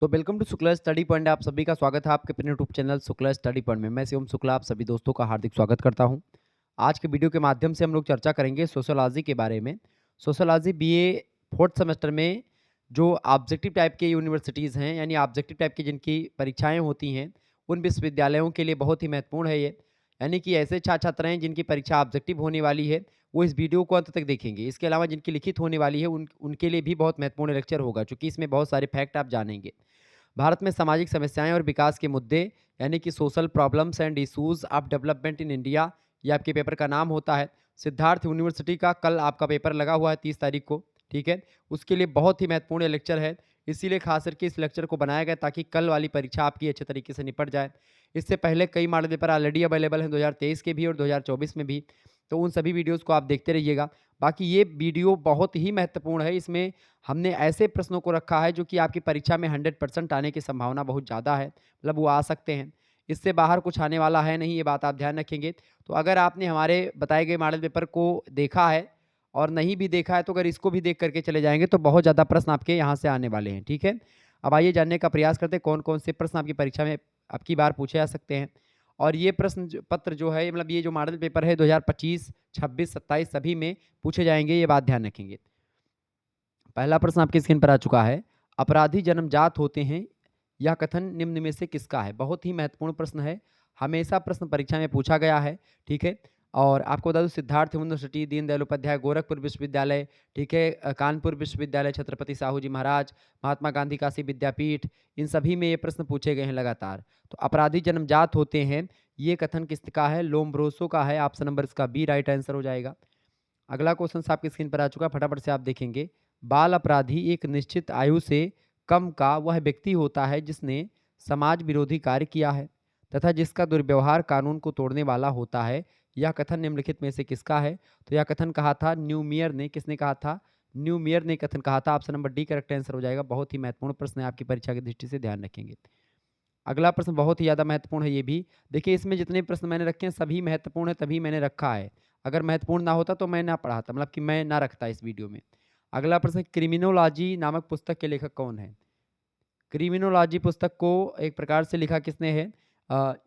तो welcome to Shukla study point. आप सभी का स्वागत है आपके अपने YouTube channel Shukla study point में। मैं शिवम शुक्ला आप सभी दोस्तों का हार्दिक स्वागत करता हूं। आज के वीडियो के माध्यम से हम लोग चर्चा करेंगे सोशियोलॉजी के बारे में। सोशियोलॉजी बीए फोर्थ सेमेस्टर में जो ऑब्जेक्टिव टाइप के यूनिवर्सिटीज़ हैं, यानी ऑब्जेक्टिव टाइप की जिनकी परीक्षाएं होती हैं, उन विश्वविद्यालयों के लिए बहुत ही महत्वपूर्ण है ये। यानी कि ऐसे छात्र छात्र हैं जिनकी परीक्षा ऑब्जेक्टिव होने वाली है, वो इस वीडियो को अंत तक देखेंगे। इसके अलावा जिनकी लिखित होने वाली है उनके लिए भी बहुत महत्वपूर्ण लेक्चर होगा, चूँकि इसमें बहुत सारे फैक्ट आप जानेंगे। भारत में सामाजिक समस्याएं और विकास के मुद्दे, यानी कि social problems and issues of development in India, ये आपके पेपर का नाम होता है। सिद्धार्थ यूनिवर्सिटी का कल आपका पेपर लगा हुआ है 30 तारीख को, ठीक है। उसके लिए बहुत ही महत्वपूर्ण लेक्चर है, इसीलिए खास करके इस लेक्चर को बनाया गया ताकि कल वाली परीक्षा आपकी अच्छे तरीके से निपट जाए। इससे पहले कई मॉडल पेपर ऑलरेडी अवेलेबल हैं 2023 के भी और 2024 में भी, तो उन सभी वीडियोज़ को आप देखते रहिएगा। बाकी ये वीडियो बहुत ही महत्वपूर्ण है, इसमें हमने ऐसे प्रश्नों को रखा है जो कि आपकी परीक्षा में 100% आने की संभावना बहुत ज़्यादा है, मतलब वो आ सकते हैं। इससे बाहर कुछ आने वाला है नहीं, ये बात आप ध्यान रखेंगे। तो अगर आपने हमारे बताए गए मॉडल पेपर को देखा है और नहीं भी देखा है, तो अगर इसको भी देख करके चले जाएँगे तो बहुत ज़्यादा प्रश्न आपके यहाँ से आने वाले हैं, ठीक है? अब आइए जानने का प्रयास करते हैं कौन-कौन से प्रश्न आपकी परीक्षा में अब की बार पूछे जा सकते हैं। और ये प्रश्न पत्र जो है, मतलब ये जो मॉडल पेपर है 2025, 26, 27 सभी में पूछे जाएँगे, ये बात ध्यान रखेंगे। पहला प्रश्न आपकी स्क्रीन पर आ चुका है। अपराधी जन्मजात होते हैं, यह कथन निम्न में से किसका है? बहुत ही महत्वपूर्ण प्रश्न है, हमेशा प्रश्न परीक्षा में पूछा गया है, ठीक है। और आपको बता दूं, सिद्धार्थ यूनिवर्सिटी, दीनदयाल उपाध्याय गोरखपुर विश्वविद्यालय, ठीक है, कानपुर विश्वविद्यालय, छत्रपति साहू जी महाराज, महात्मा गांधी काशी विद्यापीठ, इन सभी में ये प्रश्न पूछे गए हैं लगातार। तो अपराधी जन्मजात होते हैं, ये कथन किसका है? लोम्ब्रोसो का है। ऑप्शन नंबर इसका बी राइट आंसर हो जाएगा। अगला क्वेश्चन आपकी स्क्रीन पर आ चुका है, फटाफट से आप देखेंगे। बाल अपराधी एक निश्चित आयु से कम का वह व्यक्ति होता है जिसने समाज विरोधी कार्य किया है तथा जिसका दुर्व्यवहार कानून को तोड़ने वाला होता है। यह कथन निम्नलिखित में से किसका है? तो यह कथन कहा था न्यूमियर ने। किसने कहा था? न्यूमियर ने कथन कहा था। Option number D correct answer हो जाएगा। बहुत ही महत्वपूर्ण प्रश्न है, आपकी परीक्षा की दृष्टि से ध्यान रखेंगे। अगला प्रश्न बहुत ही ज़्यादा महत्वपूर्ण है ये भी। देखिए, इसमें जितने प्रश्न मैंने रखे हैं सभी महत्वपूर्ण है, तभी मैंने रखा है। अगर महत्वपूर्ण ना होता तो मैं ना पढ़ाता, मतलब कि मैं ना रखता इस वीडियो में। अगला प्रश्न, क्रिमिनोलॉजी नामक पुस्तक के लेखक कौन है? क्रिमिनोलॉजी पुस्तक को एक प्रकार से लिखा किसने है?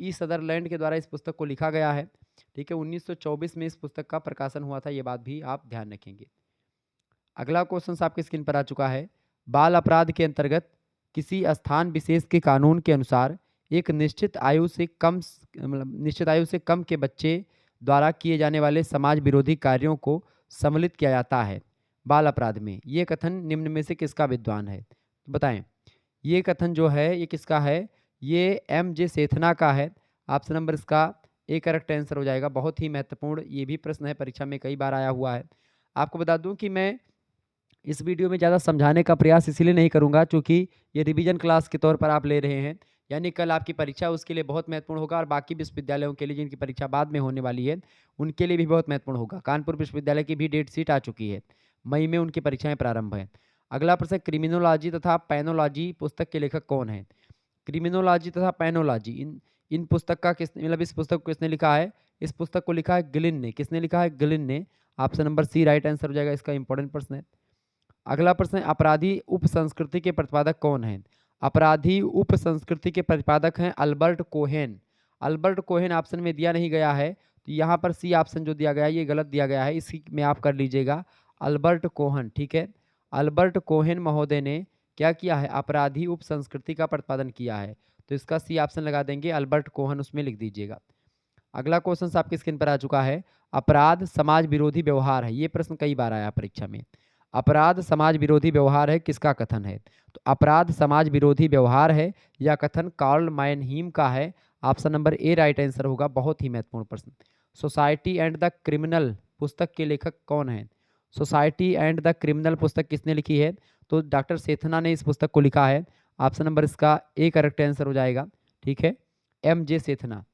ई सदरलैंड के द्वारा इस पुस्तक को लिखा गया है, ठीक है। 1924 में इस पुस्तक का प्रकाशन हुआ था, ये बात भी आप ध्यान रखेंगे। अगला क्वेश्चन आपकी स्क्रीन पर आ चुका है। बाल अपराध के अंतर्गत किसी स्थान विशेष के कानून के अनुसार एक निश्चित आयु से कम मतलब निश्चित आयु से कम के बच्चे द्वारा किए जाने वाले समाज विरोधी कार्यों को सम्मिलित किया जाता है बाल अपराध में। ये कथन निम्न में से किसका विद्वान है? तो बताएं, ये कथन जो है ये किसका है? ये एम जे सेथना का है। ऑप्शन नंबर इसका ए करेक्ट आंसर हो जाएगा। बहुत ही महत्वपूर्ण ये भी प्रश्न है, परीक्षा में कई बार आया हुआ है। आपको बता दूं कि मैं इस वीडियो में ज़्यादा समझाने का प्रयास इसीलिए नहीं करूँगा क्योंकि ये रिवीजन क्लास के तौर पर आप ले रहे हैं, यानी कल आपकी परीक्षा उसके लिए बहुत महत्वपूर्ण होगा और बाकी विश्वविद्यालयों के लिए जिनकी परीक्षा बाद में होने वाली है, उनके लिए भी बहुत महत्वपूर्ण होगा। कानपुर विश्वविद्यालय की भी डेट शीट आ चुकी है, मई में उनकी परीक्षाएं प्रारंभ हैं। अगला प्रश्न, क्रिमिनोलॉजी तथा पैनोलॉजी पुस्तक के लेखक कौन है? क्रिमिनोलॉजी तथा पैनोलॉजी, इन इन पुस्तक का किस मतलब इस पुस्तक को किसने लिखा है? इस पुस्तक को लिखा है गिलिन ने। किसने लिखा है? गिलिन ने। Option number C right answer हो जाएगा। इसका इंपॉर्टेंट प्रश्न है। अगला प्रश्न है, अपराधी उप संस्कृति के प्रतिपादक कौन हैं? अपराधी उप संस्कृति के प्रतिपादक हैं Albert Cohen. Albert Cohen option में दिया नहीं गया है, तो यहाँ पर सी ऑप्शन जो दिया गया है ये गलत दिया गया है, इसी में आप कर लीजिएगा अल्बर्ट कोहन, ठीक है। अल्बर्ट कोहेन महोदय ने क्या किया है? अपराधी उप संस्कृति का प्रतिपादन किया है, तो इसका सी ऑप्शन लगा देंगे, अल्बर्ट कोहन उसमें लिख दीजिएगा। अगला क्वेश्चन आपकी स्क्रीन पर आ चुका है। अपराध समाज विरोधी व्यवहार है, ये प्रश्न कई बार आया परीक्षा में। अपराध समाज विरोधी व्यवहार है, किसका कथन है? तो अपराध समाज विरोधी व्यवहार है, यह कथन कार्ल मायनहीम का है। Option number A right answer होगा। बहुत ही महत्वपूर्ण प्रश्न। सोसाइटी एंड द क्रिमिनल पुस्तक के लेखक कौन है? सोसाइटी एंड द क्रिमिनल पुस्तक किसने लिखी है? तो डॉक्टर सेथना ने इस पुस्तक को लिखा है। ऑप्शन नंबर इसका ए करेक्ट आंसर हो जाएगा, ठीक है, एम जे सेथना।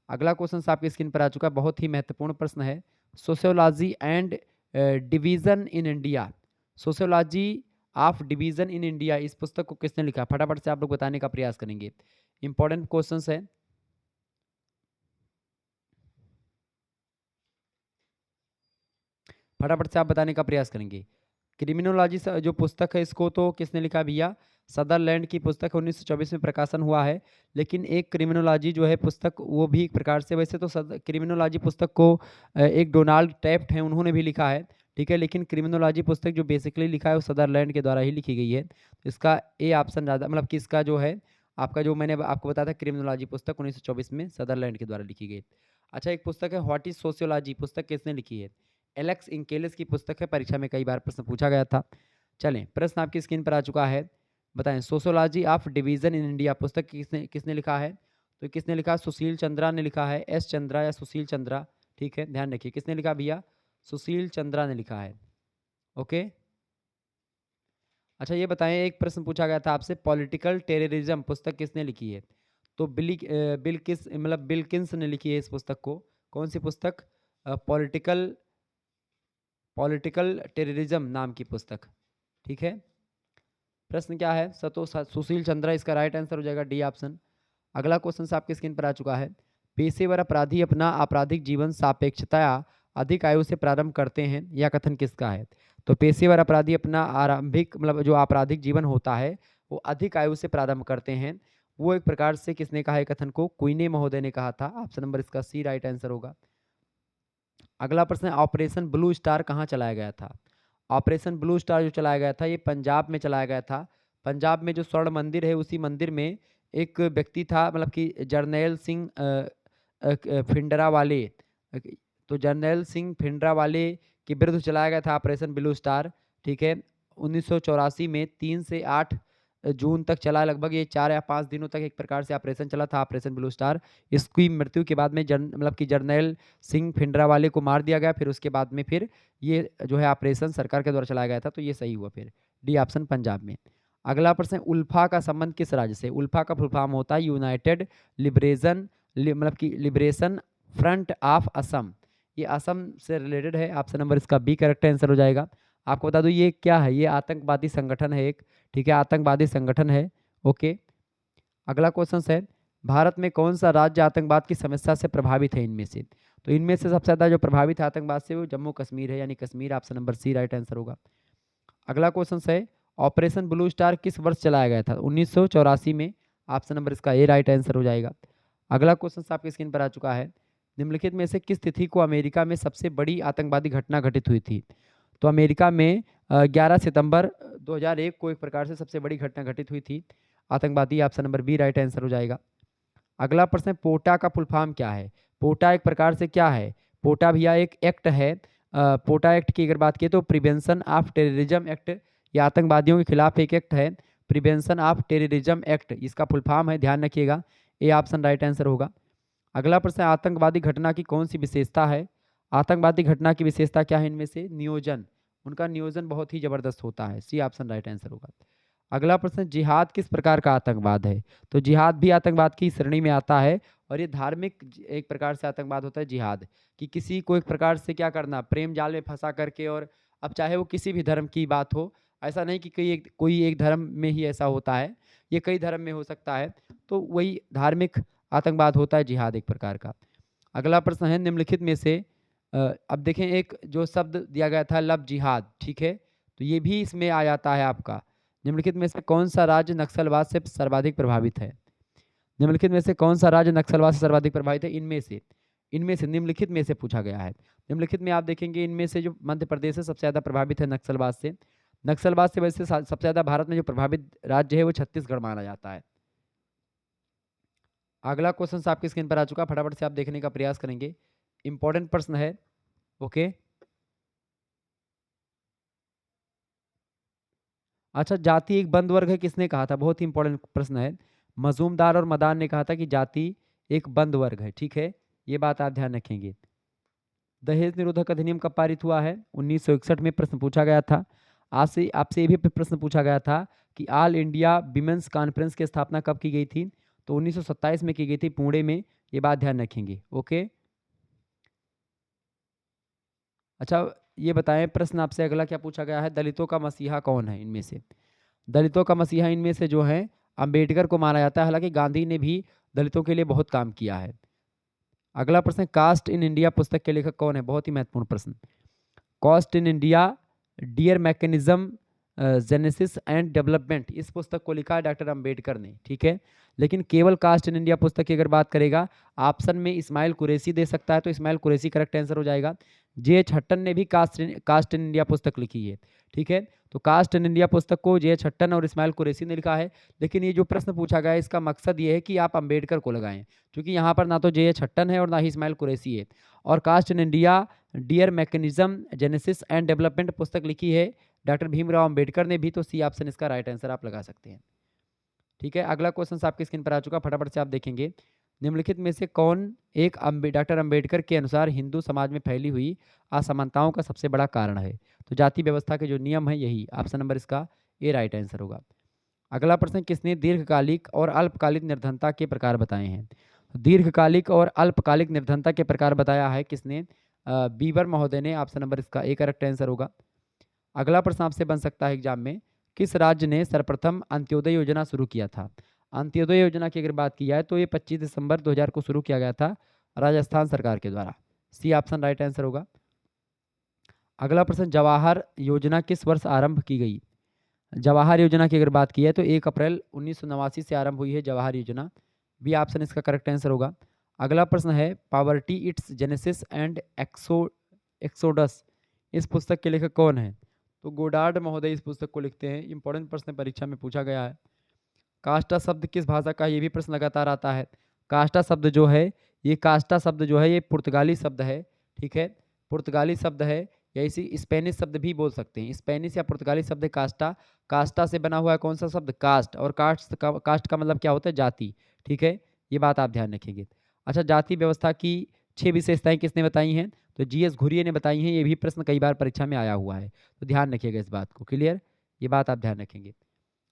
अगला क्वेश्चन आपकी स्क्रीन पर आ चुका है, बहुत ही महत्वपूर्ण प्रश्न है। Sociology and division in India, sociology of division in India, इस पुस्तक को किसने लिखा? फटाफट से आप लोग बताने का प्रयास करेंगे, इंपॉर्टेंट क्वेश्चंस है। फटाफट से आप बताने का प्रयास करेंगे। क्रिमिनोलॉजी जो पुस्तक है इसको तो किसने लिखा भैया? सदरलैंड की पुस्तक 1924 में प्रकाशन हुआ है। लेकिन एक क्रिमिनोलॉजी जो है पुस्तक, वो भी एक प्रकार से, वैसे तो क्रिमिनोलॉजी पुस्तक को एक डोनाल्ड टैफ्ट हैं, उन्होंने भी लिखा है, ठीक है। लेकिन क्रिमिनोलॉजी पुस्तक जो बेसिकली लिखा है वो सदरलैंड के द्वारा ही लिखी गई है। तो इसका ए ऑप्शन ज़्यादा, मतलब कि इसका जो है आपका, जो मैंने आपको बताया था, क्रिमिनोलॉजी पुस्तक 1924 में सदरलैंड के द्वारा लिखी गई। अच्छा, एक पुस्तक है व्हाट इज सोशियोलॉजी, पुस्तक किसने लिखी है? एलेक्स इंकेलिस की पुस्तक है, परीक्षा में कई बार प्रश्न पूछा गया था। चलें, प्रश्न आपकी स्क्रीन पर आ चुका है। बताएं, sociology of division in India पुस्तक किसने किसने लिखा है? तो किसने लिखा? सुशील चंद्रा ने लिखा है, एस चंद्रा या सुशील चंद्रा, ठीक है, ध्यान रखिए किसने लिखा भैया, सुशील चंद्रा ने लिखा है। ओके। अच्छा, ये बताएं, एक प्रश्न पूछा गया था आपसे, पॉलिटिकल टेररिज्म पुस्तक किसने लिखी है? तो बिलकिंस ने लिखी है इस पुस्तक को। कौन सी पुस्तक? पॉलिटिकल पॉलिटिकल टेररिज्म नाम की पुस्तक, ठीक है। प्रश्न क्या है? सुशील चंद्रा इसका राइट आंसर हो जाएगा, डी ऑप्शन। अगला क्वेश्चन आपकी स्क्रीन पर आ चुका है। पेशेवर अपराधी अपना आपराधिक जीवन सापेक्षतया अधिक आयु से प्रारंभ करते हैं, यह कथन किसका है? तो पेशेवर अपराधी अपना आरंभिक, मतलब जो आपराधिक जीवन होता है वो अधिक आयु से प्रारंभ करते हैं, वो एक प्रकार से किसने कहा है कथन को? क्वीने महोदय ने कहा था। ऑप्शन नंबर इसका सी राइट आंसर होगा। अगला प्रश्न है, ऑपरेशन ब्लू स्टार कहाँ चलाया गया था? ऑपरेशन ब्लू स्टार जो चलाया गया था ये पंजाब में चलाया गया था। पंजाब में जो स्वर्ण मंदिर है उसी मंदिर में एक व्यक्ति था, मतलब कि जर्नैल सिंह भिंडरावाले। तो जर्नैल सिंह भिंडरावाले के विरुद्ध चलाया गया था ऑपरेशन ब्लू स्टार, ठीक है। 1984 में 3 से 8 जून तक चला, लगभग ये 4 या 5 दिनों तक एक प्रकार से ऑपरेशन चला था, ऑपरेशन ब्लू स्टार। इसकी मृत्यु के बाद में मतलब कि जर्नैल सिंह भिंडरावाले को मार दिया गया, फिर उसके बाद में फिर ये जो है ऑपरेशन सरकार के द्वारा चलाया गया था, तो ये सही हुआ फिर, डी ऑप्शन पंजाब में। अगला प्रश्न, उल्फा का संबंध किस राज्य से? उल्फा का फुल फॉर्म होता है यूनाइटेड लिबरेशन, मतलब कि लिबरेशन फ्रंट ऑफ असम, ये असम से रिलेटेड है। ऑप्शन नंबर इसका बी करेक्ट आंसर हो जाएगा। आपको बता दूं ये क्या है, ये आतंकवादी संगठन है एक, ठीक है, आतंकवादी संगठन है। ओके। अगला क्वेश्चन है, भारत में कौन सा राज्य आतंकवाद की समस्या से प्रभावित है इनमें से? तो इनमें से सबसे ज़्यादा जो प्रभावित है आतंकवाद से वो जम्मू कश्मीर है, यानी Kashmir. Option number C right answer होगा। अगला क्वेश्चन है, ऑपरेशन ब्लू स्टार किस वर्ष चलाया गया था? 1984 में। ऑप्शन नंबर इसका ए राइट आंसर हो जाएगा। अगला क्वेश्चन आपकी स्क्रीन पर आ चुका है, निम्नलिखित में से किस तिथि को अमेरिका में सबसे बड़ी आतंकवादी घटना घटित हुई थी? तो अमेरिका में 11 सितंबर 2001 को एक प्रकार से सबसे बड़ी घटना घटित हुई थी आतंकवादी। Option number B right answer हो जाएगा। अगला प्रश्न है, पोटा का फुल फॉर्म क्या है? पोटा एक प्रकार से क्या है? पोटा भैया एक एक्ट है। पोटा एक्ट की अगर बात की तो प्रिवेंशन ऑफ टेररिज्म एक्ट, ये आतंकवादियों के खिलाफ एक एक्ट है, प्रिवेंशन ऑफ टेररिज्म एक्ट इसका फुल फॉर्म है, ध्यान रखिएगा। ए ऑप्शन राइट आंसर होगा। अगला प्रश्न है, आतंकवादी घटना की कौन सी विशेषता है? आतंकवादी घटना की विशेषता क्या है इनमें से? नियोजन, उनका नियोजन बहुत ही जबरदस्त होता है, सी ऑप्शन राइट आंसर होगा। अगला प्रश्न, जिहाद किस प्रकार का आतंकवाद है? तो जिहाद भी आतंकवाद की श्रेणी में आता है, और ये धार्मिक एक प्रकार से आतंकवाद होता है जिहाद, कि किसी को एक प्रकार से क्या करना, प्रेम जाल में फंसा करके, और अब चाहे वो किसी भी धर्म की बात हो, ऐसा नहीं कि कोई एक धर्म में ही ऐसा होता है, ये कई धर्म में हो सकता है, तो वही धार्मिक आतंकवाद होता है जिहाद एक प्रकार का। अगला प्रश्न है, निम्नलिखित में से अब देखें, एक जो शब्द दिया गया था लव जिहाद, ठीक है, तो ये भी इसमें आ जाता है आपका। निम्नलिखित में से कौन सा राज्य नक्सलवाद से सर्वाधिक प्रभावित है? निम्नलिखित में से कौन सा राज्य नक्सलवाद से सर्वाधिक प्रभावित है? इनमें से निम्नलिखित में से पूछा गया है। निम्नलिखित में आप देखेंगे इनमें से जो मध्य प्रदेश है सबसे ज़्यादा प्रभावित है नक्सलवाद से। नक्सलवाद से वैसे सबसे ज़्यादा भारत में जो प्रभावित राज्य है वो छत्तीसगढ़ माना जाता है। अगला क्वेश्चन आपकी स्क्रीन पर आ चुका, फटाफट से आप देखने का प्रयास करेंगे, इंपॉर्टेंट प्रश्न है। ओके। अच्छा, जाति एक बंद वर्ग है, किसने कहा था? बहुत ही इंपॉर्टेंट प्रश्न है। मजूमदार और मदान ने कहा था कि जाति एक बंद वर्ग है, ठीक है, ये बात आप ध्यान रखेंगे। दहेज निरोधक अधिनियम कब पारित हुआ है? 1961 में प्रश्न पूछा गया था। आज से आपसे ये भी प्रश्न पूछा गया था कि ऑल इंडिया विमेंस कॉन्फ्रेंस की स्थापना कब की गई थी? तो 1927 में की गई थी, पुणे में, ये बात ध्यान रखेंगे। ओके। अच्छा, ये बताएं, प्रश्न आपसे अगला क्या पूछा गया है, दलितों का मसीहा कौन है इनमें से? दलितों का मसीहा इनमें से जो है अंबेडकर को माना जाता है, हालांकि गांधी ने भी दलितों के लिए बहुत काम किया है। अगला प्रश्न, कास्ट इन इंडिया पुस्तक के लेखक कौन है? बहुत ही महत्वपूर्ण प्रश्न। Caste in India their mechanism genesis and development, इस पुस्तक को लिखा है डॉक्टर अंबेडकर ने, ठीक है। लेकिन केवल कास्ट इन इंडिया पुस्तक की अगर बात करेगा, ऑप्शन में इस्माइल कुरैशी दे सकता है, तो इस्माइल कुरैशी करेक्ट आंसर हो जाएगा। जे.एच. हट्टन ने भी कास्ट इन इंडिया पुस्तक लिखी है, ठीक है। तो कास्ट इन इंडिया पुस्तक को जे.एच. हट्टन और इस्माइल कुरैशी ने लिखा है। लेकिन ये जो प्रश्न पूछा गया है, इसका मकसद ये है कि आप अंबेडकर को लगाएं, क्योंकि यहाँ पर ना तो जे.एच. हट्टन है और ना ही इस्माइल कुरैशी है। और caste in India their mechanism genesis and development पुस्तक लिखी है डॉक्टर भीमराव अंबेडकर ने भी, तो सी ऑप्शन इसका राइट आंसर आप लगा सकते हैं, ठीक है। अगला क्वेश्चन आपकी स्क्रीन पर आ चुका, फटाफट से आप देखेंगे। निम्नलिखित में से कौन एक डॉक्टर अंबेडकर के अनुसार हिंदू समाज में फैली हुई असमानताओं का सबसे बड़ा कारण है? तो जाति व्यवस्था के जो नियम है, यही ऑप्शन नंबर इसका ए राइट आंसर होगा। अगला प्रश्न, किसने दीर्घकालिक और अल्पकालिक निर्धनता के प्रकार बताए हैं? दीर्घकालिक और अल्पकालिक निर्धनता के प्रकार बताया है किसने? बीबर महोदय ने, ऑप्शन नंबर इसका ए करेक्ट आंसर होगा। अगला प्रश्न आपसे बन सकता है एग्जाम में, किस राज्य ने सर्वप्रथम अंत्योदय योजना शुरू किया था? अंत्योदय योजना की अगर बात की जाए तो ये 25 दिसंबर 2000 को शुरू किया गया था राजस्थान सरकार के द्वारा, सी ऑप्शन राइट आंसर होगा। अगला प्रश्न, जवाहर योजना किस वर्ष आरंभ की गई? जवाहर योजना की अगर बात की है तो 1 अप्रैल 1989 से आरंभ हुई है जवाहर योजना, बी ऑप्शन इसका करेक्ट आंसर होगा। अगला प्रश्न है, poverty it's genesis and exodus, इस पुस्तक के लेखक कौन है? तो गोडार्ड महोदय इस पुस्तक को लिखते हैं। इंपॉर्टेंट प्रश्न परीक्षा में पूछा गया है। कास्टा शब्द किस भाषा का, ये भी प्रश्न लगातार आता है। कास्टा शब्द जो है, ये कास्टा शब्द जो है ये पुर्तगाली शब्द है, ठीक है, पुर्तगाली शब्द है, या इसी स्पेनिश शब्द भी बोल सकते हैं। स्पेनिश या पुर्तगाली शब्द कास्टा, कास्टा से बना हुआ है कौन सा शब्द? कास्ट, और कास्ट का मतलब क्या होता है? जाति, ठीक है, ये बात आप ध्यान रखेंगे। अच्छा, जाति व्यवस्था की 6 विशेषताएं किसने बताई हैं? तो जी.एस. घुरिये ने बताई हैं। ये भी प्रश्न कई बार परीक्षा में आया हुआ है, तो ध्यान रखिएगा इस बात को, क्लियर, ये बात आप ध्यान रखेंगे।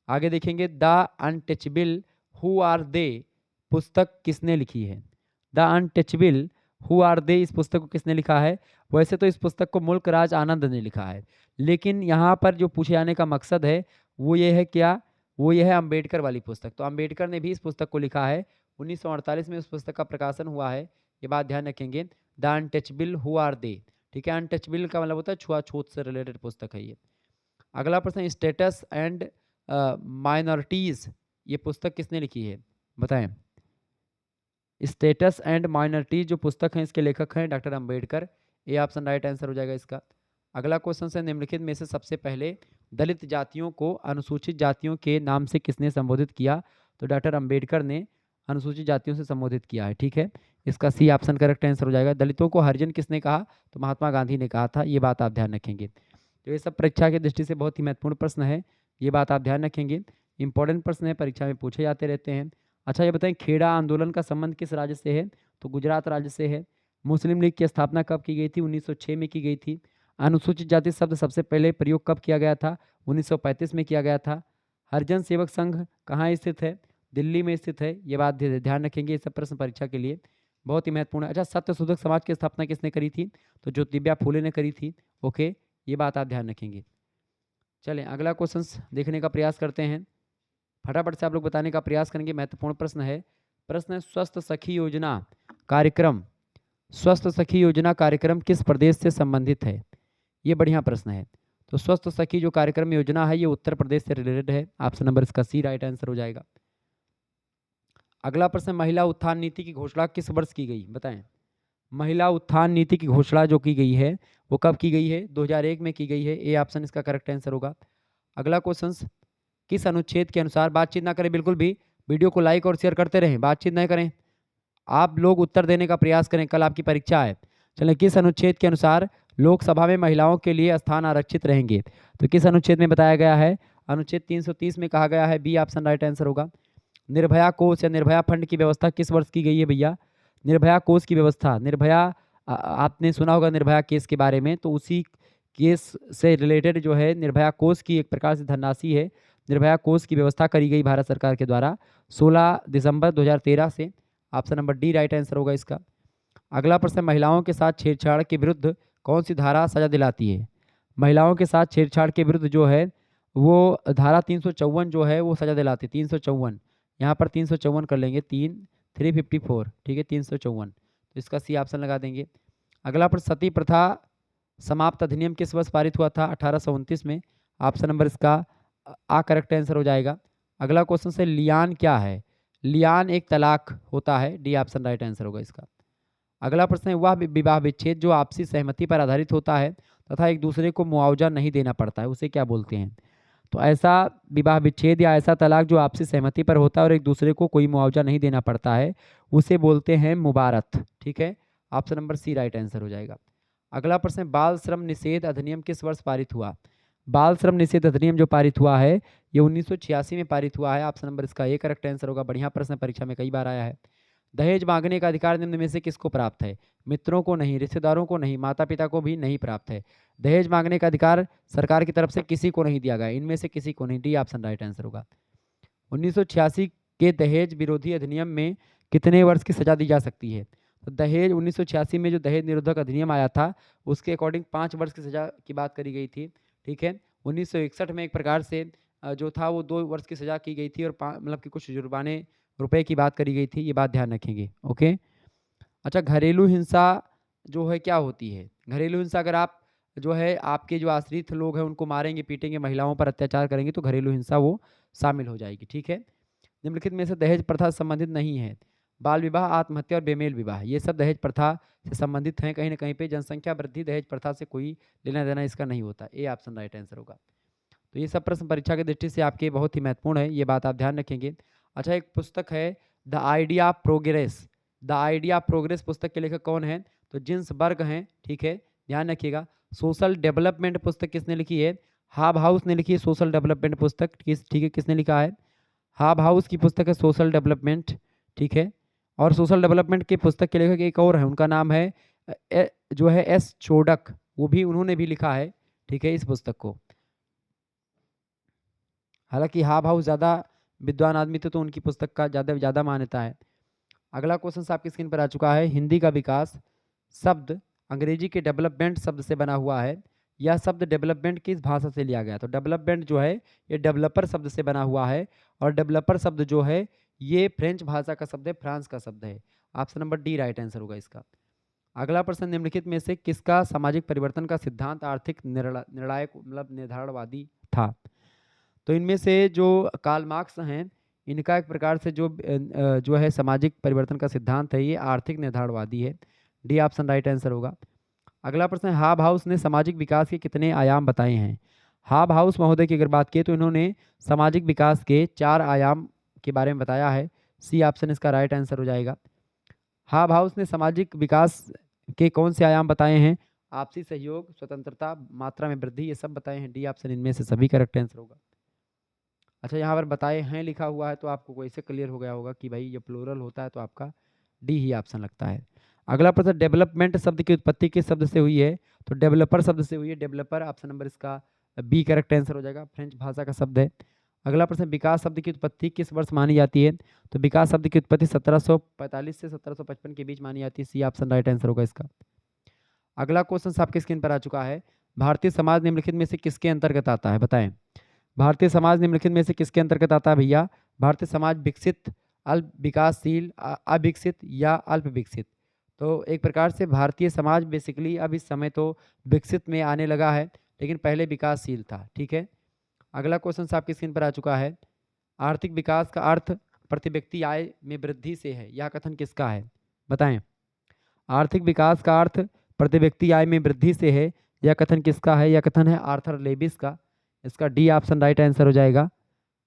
आगे देखेंगे, the untouchable who are they पुस्तक किसने लिखी है? The untouchable who are they, इस पुस्तक को किसने लिखा है? वैसे तो इस पुस्तक को मुल्क राज आनंद ने लिखा है, लेकिन यहाँ पर जो पूछे जाने का मकसद है वो ये है क्या? वो ये है अम्बेडकर वाली पुस्तक। तो अम्बेडकर ने भी इस पुस्तक को लिखा है, 1948 में उस पुस्तक का प्रकाशन हुआ है, ये बात ध्यान रखेंगे। The untouchable who are they, ठीक है, अनटचेबल का मतलब होता है छुआछूत से रिलेटेड पुस्तक है ये। अगला प्रश्न, स्टेटस एंड माइनॉरिटीज, ये पुस्तक किसने लिखी है? बताएं। स्टेटस एंड माइनॉरिटीज जो पुस्तक है, इसके लेखक हैं डॉक्टर अंबेडकर, ये ऑप्शन राइट आंसर हो जाएगा इसका। अगला क्वेश्चन है, निम्नलिखित में से सबसे पहले दलित जातियों को अनुसूचित जातियों के नाम से किसने संबोधित किया? तो डॉक्टर अंबेडकर ने अनुसूचित जातियों से संबोधित किया है, ठीक है, इसका सी ऑप्शन करेक्ट आंसर हो जाएगा। दलितों को हरिजन किसने कहा? तो महात्मा गांधी ने कहा था, ये बात आप ध्यान रखेंगे। तो ये सब परीक्षा की दृष्टि से बहुत ही महत्वपूर्ण प्रश्न है, ये बात आप ध्यान रखेंगे। इंपॉर्टेंट प्रश्न है, परीक्षा में पूछे जाते रहते हैं। अच्छा, ये बताएं, खेड़ा आंदोलन का संबंध किस राज्य से है? तो गुजरात राज्य से है। मुस्लिम लीग की स्थापना कब की गई थी? 1906 में की गई थी। अनुसूचित जाति शब्द सबसे पहले प्रयोग कब किया गया था? 1935 में किया गया था। हरिजन सेवक संघ कहाँ स्थित है? दिल्ली में स्थित है, ये बात ध्यान रखेंगे। ये सब प्रश्न परीक्षा के लिए बहुत ही महत्वपूर्ण है। अच्छा, सत्य शोधक समाज की स्थापना किसने करी थी? तो ज्योतिबा फूले ने करी थी, ओके, ये बात आप ध्यान रखेंगे। चलें अगला क्वेश्चन देखने का प्रयास करते हैं, फटाफट से आप लोग बताने का प्रयास करेंगे। महत्वपूर्ण प्रश्न है। प्रश्न है, स्वस्थ सखी योजना कार्यक्रम, स्वस्थ सखी योजना कार्यक्रम किस प्रदेश से संबंधित है? ये बढ़िया प्रश्न है। तो स्वस्थ सखी जो कार्यक्रम योजना है, ये उत्तर प्रदेश से रिलेटेड है, ऑप्शन नंबर इसका सी राइट आंसर हो जाएगा। अगला प्रश्न, महिला उत्थान नीति की घोषणा किस वर्ष की गई? बताएं। महिला उत्थान नीति की घोषणा जो की गई है वो कब की गई है? 2001 में की गई है, ए ऑप्शन इसका करेक्ट आंसर होगा। अगला क्वेश्चन, किस अनुच्छेद के अनुसार, बातचीत ना करें बिल्कुल भी, वीडियो को लाइक और शेयर करते रहें, बातचीत नहीं करें, आप लोग उत्तर देने का प्रयास करें, कल आपकी परीक्षा है। चलें, किस अनुच्छेद के अनुसार लोकसभा में महिलाओं के लिए स्थान आरक्षित रहेंगे? तो किस अनुच्छेद में बताया गया है? अनुच्छेद 330 में कहा गया है, बी ऑप्शन राइट आंसर होगा। निर्भया कोष या निर्भया फंड की व्यवस्था किस वर्ष की गई है भैया? निर्भया कोष की व्यवस्था, निर्भया आपने सुना होगा निर्भया केस के बारे में, तो उसी केस से रिलेटेड जो है निर्भया कोष की एक प्रकार से धनराशि है, निर्भया कोष की व्यवस्था करी गई भारत सरकार के द्वारा 16 दिसंबर 2013 से, option number D right answer होगा इसका। अगला प्रश्न, महिलाओं के साथ छेड़छाड़ के विरुद्ध कौन सी धारा सजा दिलाती है? महिलाओं के साथ छेड़छाड़ के विरुद्ध जो है वो धारा 354 जो है वो सजा दिलाती है, 354, यहाँ पर 354 कर लेंगे, 354, ठीक है, 354, तो इसका सी ऑप्शन लगा देंगे। अगला प्रश्न, सती प्रथा समाप्त अधिनियम किस वर्ष पारित हुआ था? 1829 में, ऑप्शन नंबर इसका आ करेक्ट आंसर हो जाएगा। अगला क्वेश्चन से लियान क्या है? लियान एक तलाक होता है, डी ऑप्शन राइट आंसर होगा इसका। अगला प्रश्न है वह विवाह विच्छेद जो आपसी सहमति पर आधारित होता है तथा एक दूसरे को मुआवजा नहीं देना पड़ता है, उसे क्या बोलते हैं? तो ऐसा विवाह विच्छेद या ऐसा तलाक जो आपसी सहमति पर होता है और एक दूसरे को कोई मुआवजा नहीं देना पड़ता है, उसे बोलते हैं मुबारत। ठीक है, option number C right answer हो जाएगा। अगला प्रश्न है बाल श्रम निषेध अधिनियम किस वर्ष पारित हुआ? बाल श्रम निषेध अधिनियम जो पारित हुआ है ये 1986 में पारित हुआ है। ऑप्शन नंबर इसका ए करेक्ट आंसर होगा। बढ़िया प्रश्न, परीक्षा में कई बार आया है। दहेज मांगने का अधिकार निम्न में से किसको प्राप्त है? मित्रों को नहीं, रिश्तेदारों को नहीं, माता पिता को भी नहीं प्राप्त है। दहेज मांगने का अधिकार सरकार की तरफ से किसी को नहीं दिया गया, इनमें से किसी को नहीं, डी ऑप्शन राइट आंसर होगा। 1986 के दहेज विरोधी अधिनियम में कितने वर्ष की सजा दी जा सकती है? तो दहेज 1986 में जो दहेज निरोधक अधिनियम आया था उसके अकॉर्डिंग 5 वर्ष की सजा की बात करी गई थी। ठीक है, 1961 में एक प्रकार से जो था वो 2 वर्ष की सजा की गई थी और मतलब कि कुछ जुर्माने रुपए की बात करी गई थी, ये बात ध्यान रखेंगे। ओके, अच्छा घरेलू हिंसा जो है क्या होती है? घरेलू हिंसा अगर आप जो है आपके जो आश्रित लोग हैं उनको मारेंगे पीटेंगे, महिलाओं पर अत्याचार करेंगे तो घरेलू हिंसा वो शामिल हो जाएगी। ठीक है, निम्नलिखित में से दहेज प्रथा से संबंधित नहीं है। बाल विवाह, आत्महत्या और बेमेल विवाह ये सब दहेज प्रथा से संबंधित हैं कहीं ना कहीं पे। जनसंख्या वृद्धि दहेज प्रथा से कोई लेना देना इसका नहीं होता, ए ऑप्शन राइट आंसर होगा। तो ये सब प्रश्न परीक्षा की दृष्टि से आपके बहुत ही महत्वपूर्ण है, ये बात आप ध्यान रखेंगे। अच्छा एक पुस्तक है the idea of progress, the idea of progress पुस्तक के लेखक कौन है? तो जिन्स बर्ग हैं। ठीक है, ध्यान रखिएगा। सोशल डेवलपमेंट पुस्तक किसने लिखी है? हाब हाउस ने लिखी है सोशल डेवलपमेंट पुस्तक। ठीक है, किसने लिखा है? हाब हाउस की पुस्तक है सोशल डेवलपमेंट। ठीक है, और सोशल डेवलपमेंट की पुस्तक के लेखक एक और है, उनका नाम है जो है एस चोडक, वो भी उन्होंने भी लिखा है। ठीक है, इस पुस्तक को। हालांकि हाब हाउस ज़्यादा विद्वान आदमी थे तो उनकी पुस्तक का ज़्यादा मान्यता है। अगला क्वेश्चन आपकी स्क्रीन पर आ चुका है। हिंदी का विकास शब्द अंग्रेजी के डेवलपमेंट शब्द से बना हुआ है। यह शब्द डेवलपमेंट किस भाषा से लिया गया? तो डेवलपमेंट जो है ये डेवलपर शब्द से बना हुआ है और डेवलपर शब्द जो है ये फ्रेंच भाषा का शब्द है, फ्रांस का शब्द है। Option number D right answer होगा इसका। अगला प्रश्न निम्नलिखित में से किसका सामाजिक परिवर्तन का सिद्धांत आर्थिक निर्णायक मतलब निर्धारणवादी था? तो इनमें से जो कार्ल मार्क्स हैं इनका एक प्रकार से जो है सामाजिक परिवर्तन का सिद्धांत है ये आर्थिक निर्धारणवादी है, डी ऑप्शन राइट आंसर होगा। अगला प्रश्न है हाब हाउस ने सामाजिक विकास के कितने आयाम बताए हैं? हाब हाउस महोदय की अगर बात की तो इन्होंने सामाजिक विकास के 4 आयाम के बारे में बताया है, सी ऑप्शन इसका राइट आंसर हो जाएगा। हाब हाउस ने सामाजिक विकास के कौन से आयाम बताए हैं? आपसी सहयोग, स्वतंत्रता, मात्रा में वृद्धि, ये सब बताए हैं, डी ऑप्शन इनमें से सभी करेक्ट आंसर होगा। अच्छा यहाँ पर बताए हैं लिखा हुआ है तो आपको वैसे क्लियर हो गया होगा कि भाई ये प्लूरल होता है तो आपका डी ही ऑप्शन लगता है। अगला प्रश्न डेवलपमेंट शब्द की उत्पत्ति किस शब्द से हुई है? तो डेवलपर शब्द से हुई है, डेवलपर ऑप्शन नंबर इसका बी करेक्ट आंसर हो जाएगा, फ्रेंच भाषा का शब्द है। अगला प्रश्न विकास शब्द की उत्पत्ति किस वर्ष मानी जाती है? तो विकास शब्द की उत्पत्ति 1745 से 1755 के बीच मानी जाती है, सी ऑप्शन राइट आंसर होगा इसका। अगला क्वेश्चन आपके स्क्रीन पर आ चुका है। भारतीय समाज निम्नलिखित में से किसके अंतर्गत आता है? बताएं। भारतीय समाज निम्नलिखित में से किसके अंतर्गत आता है भैया? भारतीय समाज विकसित, अल्प विकासशील, अविकसित या अल्प विकसित? तो एक प्रकार से भारतीय समाज बेसिकली अब इस समय तो विकसित में आने लगा है लेकिन पहले विकासशील था। ठीक है, अगला क्वेश्चन आपकी स्क्रीन पर आ चुका है। आर्थिक विकास का अर्थ प्रति व्यक्ति आय में वृद्धि से है, यह कथन किसका है? बताएं। आर्थिक विकास का अर्थ प्रति व्यक्ति आय में वृद्धि से है, यह कथन किसका है? यह कथन है आर्थर लेविस का, इसका डी ऑप्शन राइट आंसर हो जाएगा।